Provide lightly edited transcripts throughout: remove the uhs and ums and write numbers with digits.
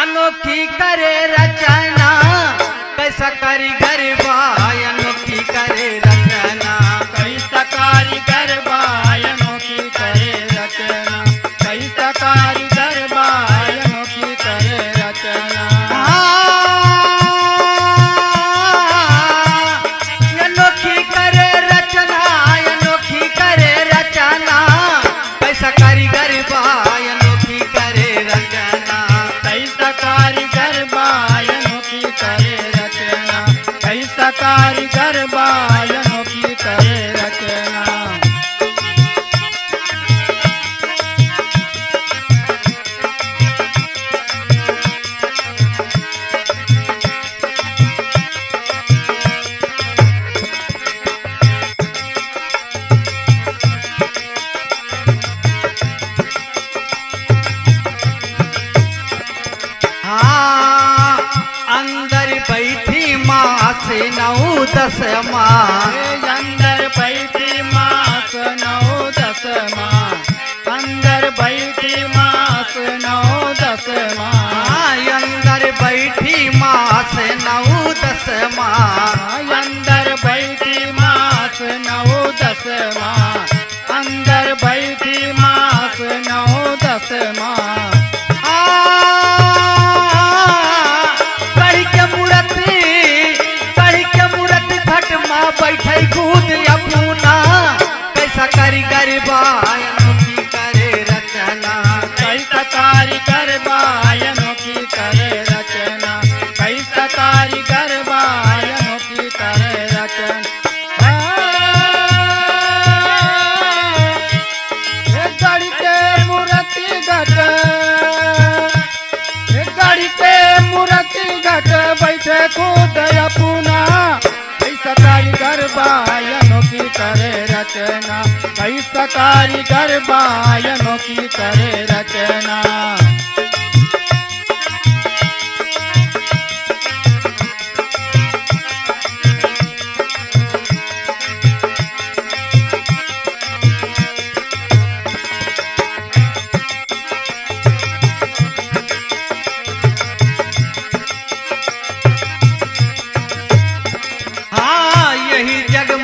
अनोखी करे रचना कैसा कारीगर बाय अनोखी करे रचना कैसा कारीगर बाय अनोखी करे रचना कैसा कारीगर बाय अनोखी करे रचना अनोखी करे रचना अनोखी करे रचना कैसा कारीगर बाय अनोखी करे रचना कैसा कारीगर बाय अनोखी करे रचना कैसा कारीगर बाय अनोखी करे रचना अंदर बैठी माँ से 9-10 माँ अंदर बैठी मास 9-10 माँ अंदर बैठी मास 9-10 माँ अंदर बैठी माँ से 9-10 माँ अंदर बैठी मास 9-10 माँ अंदर बैठी मास 9-10 माँ बैठे खुद अपना कैसा कारीगर बाय अनोखी करे रचना कैसा कारीगर बाय अनोखी करे रचना कैसा कारीगर बाय अनोखी करे रचना एक गाड़ी के मूर्ति घट एक गाड़ी के मूर्ति घट बैठे खुद अपना कैसा कारीगर बाय अनोखी करे रचना कैसा कारीगर बाय अनोखी करे रचना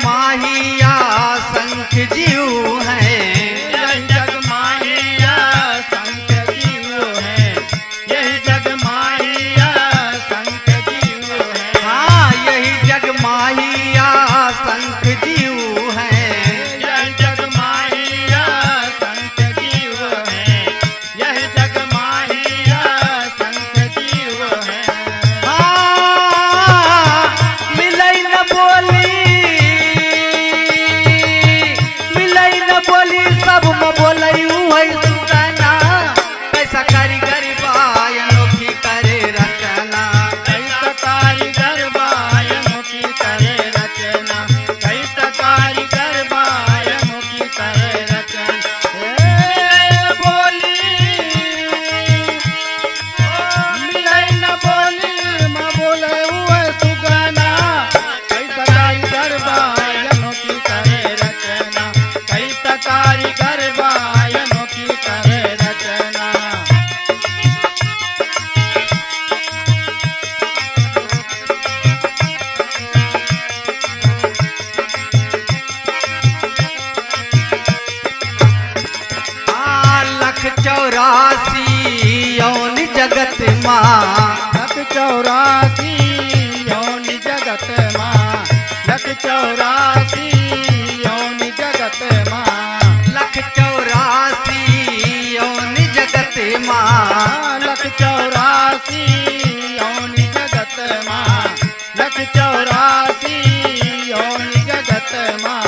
माहिया संख जीव है यही जग माहिया संख जीव है यही जग माहिया संख जीव है यही जग माहिया संख जीव है यही जग माहिया संख जीव है यही जग माहिया संख जीव है मिलै न बोली सब में बोले सुगना कैसा कारीगर बाय अनोखी करे रचना कैसा कारीगर बाय अनोखी करे रचना कैसा कारीगर बाय अनोखी करे रचना बोली मिलै न बोली माँ बोले सुगना कैसा कारीगर बाय अनोखी करे रचना कैसा कारीगर बाय अनोखी करे रचना लख 84 यौन जगत माँ लख 84 यौन जगत माँ लख 84 यौन जगत माँ लख 84 यौन जगत माँ लख 84 यौन जगत माँ लख 84 यौन जगत माँ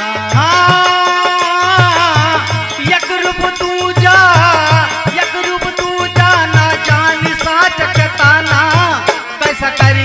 एक रूप तू जा न जान साच कताना कैसा कर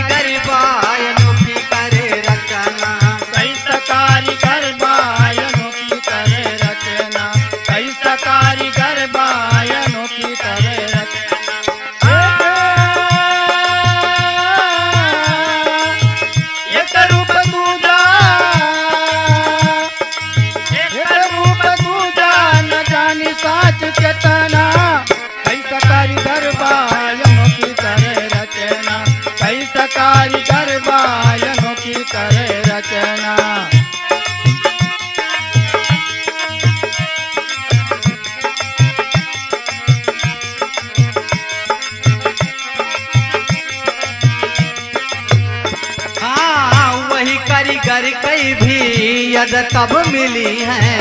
अद तब मिली है।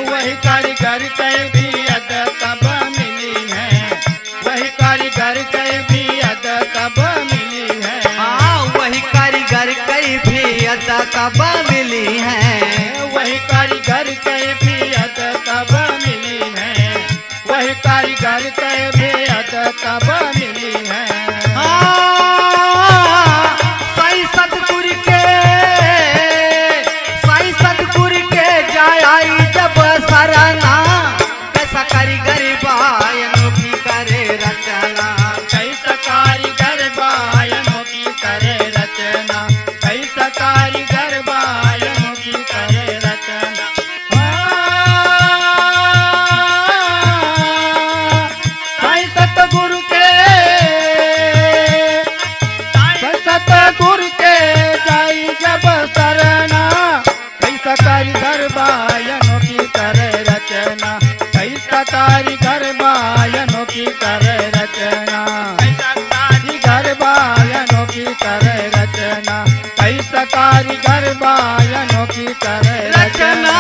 वही कारीगर के भी अद तब मिली है, वही कारीगर के भी अद तब मिली है। हाँ वही कारीगर कई भी अद तब मिली है। वही कारीगर के भी अद तब मिली है, वही कारीगर के भी अद तब मिली है। साईं सतगुरु के जाई जब सरना, कैसा कारीगर बाय अनोखी करे रचना। कैसा कारीगर बाय अनोखी करे रचना, कैसा कारीगर बाय अनोखी करे रचना। साईं सतगुरु के जाई जब सरना, कैसा कारीगर बाय अनोखी करे रचना, कैसा कारीगर बाय अनोखी करे रचना, कैसा कारीगर बाय अनोखी करे रचना, कैसा कारीगर बाय अनोखी करे रचना।